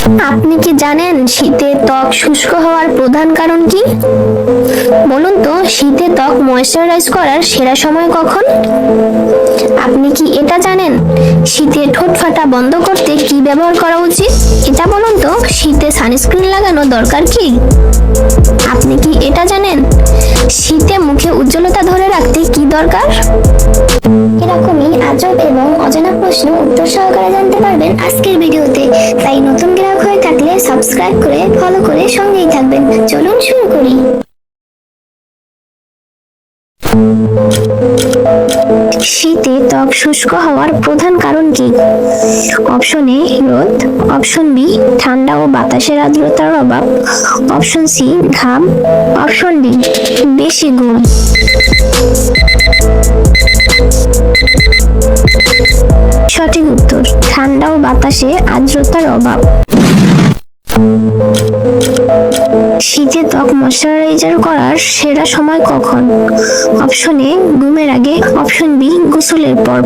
আপনি কি জানেন শীতে ত্বক শুষ্ক হওয়ার প্রধান কারণ কি? বলুন তো, শীতে ত্বক ময়েশ্চারাইজ করার সেরা সময় কখন? আপনি কি এটা জানেন শীতে ঠোঁট ফাটা বন্ধ করতে কি ব্যবহার করা উচিত? এটা বলুন তো, শীতে সানস্ক্রিন লাগানো দরকার কি? আপনি কি এটা জানেন শীতে মুখে উজ্জ্বলতা ধরে রাখতে কি দরকার? এরকমই আজব এবং অজানা প্রশ্ন উত্তর সহকারে জানতে পারবেন আজকের ভিডিওতে। তাই নতুন গ্রাহক হয়ে থাকলে সাবস্ক্রাইব করে ফলো করে সঙ্গেই থাকবেন। চলুন শুরু করি। শীতে ত্বক শুষ্ক হওয়ার প্রধান কারণ কি? অপশন এ রোদ, অপশন বি ঠান্ডা ও বাতাসের আর্দ্রতার অভাব, অপশন সি ঘাম, অপশন ডি বেশি ঘুম। সঠিক উত্তর ঠান্ডা ও বাতাসে আর্দ্রতার অভাব। শীতে ত্বক ময়শ্চারাইজার করার সেরা সময় কখন? অপশন এ ঘুমের আগে, অপশন বি গোসলের পর,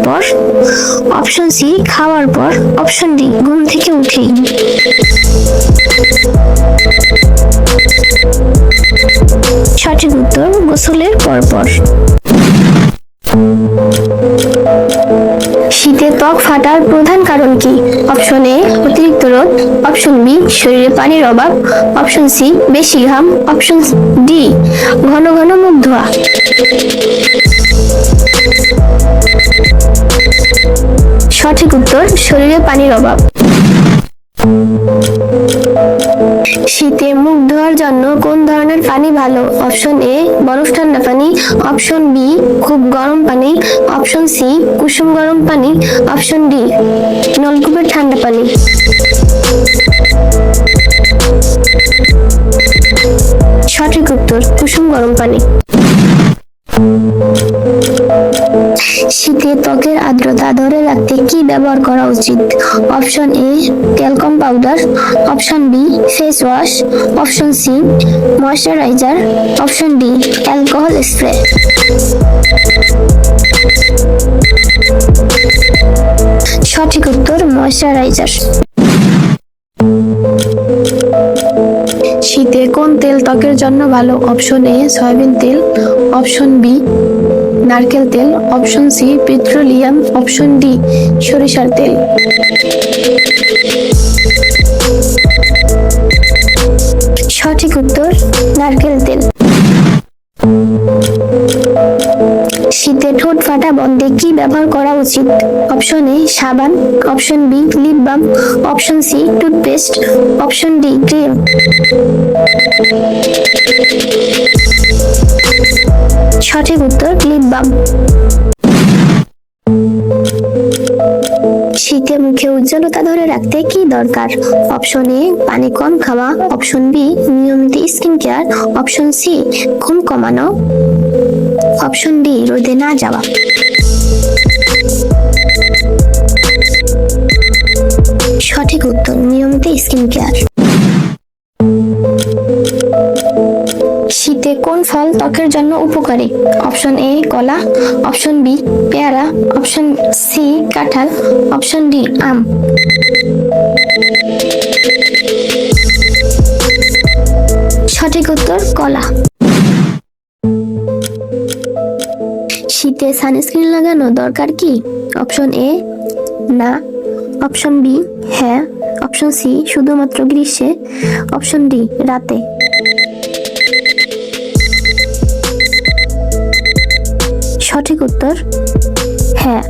অপশন সি খাওয়ার পর, অপশন ডি ঘুম থেকে উঠেই। সঠিক উত্তর গোসলের পর। শীতে ত্বক ফাটার প্রধান কারণ কি? অপশন এ অতিরিক্ত রোদ, অপশন বি শরীরে পানির অভাব, অপশন সি বেশি ঘাম, অপশন ডি ঘন ঘন মুখ ধোয়া। সঠিক উত্তর শরীরে পানির অভাব। শীতে মুখ ধোয়ার জন্য কোন ধরনের পানি ভালো? অপশন এ বরফ ঠান্ডা পানি, অপশন বি খুব গরম পানি, অপশন সি কুসুম গরম পানি, অপশন ডি নলকূপের ঠান্ডা পানি। সঠিক উত্তর কুসুম গরম পানি। শীতে ত্বকের আর্দ্রতা ধরে রাখতে কি ব্যবহার করা উচিত? Option A talcum powder, option B face wash, option C moisturiser, option D alcohol spray. সঠিক উত্তর ময়শ্চারাইজার। শীতে কোন তেল ত্বকের জন্য ভালো? অপশন এ সয়াবিন তেল, অপশন বি নারকেল তেল, option C petroleum, option D সরিষার তেল। সঠিক উত্তর নারকেল তেল। শীতে ঠোঁট ফাটা বন্ধে কি ব্যবহার করা উচিত? অপশন এ সাবান, option B lip balm, option C toothpaste, option D cream. সঠিক উত্তর লিপ বাম। শীতে মুখে উজ্জ্বলতা ধরে রাখতে কি দরকার? অপশন এ পানি কম খাওয়া, অপশন বি নিয়মিত স্কিন কেয়ার, অপশন সি ঘুম কমানো, অপশন ডি রোদে না যাওয়া। সঠিক উত্তর নিয়মিত স্কিন কেয়ার। শীতে কোন ফল ত্বকের জন্য উপকারী? অপশন এ কলা, অপশন বি পেয়ারা, অপশন সি কাঁঠাল, অপশন ডি আম। সঠিক উত্তর কলা। শীতে সানস্ক্রিন লাগানো দরকার কি? অপশন এ না, অপশন বি হ্যাঁ, অপশন সি শুধুমাত্র গ্রীষ্মে, অপশন ডি রাতে। সঠিক উত্তর হ্যাঁ।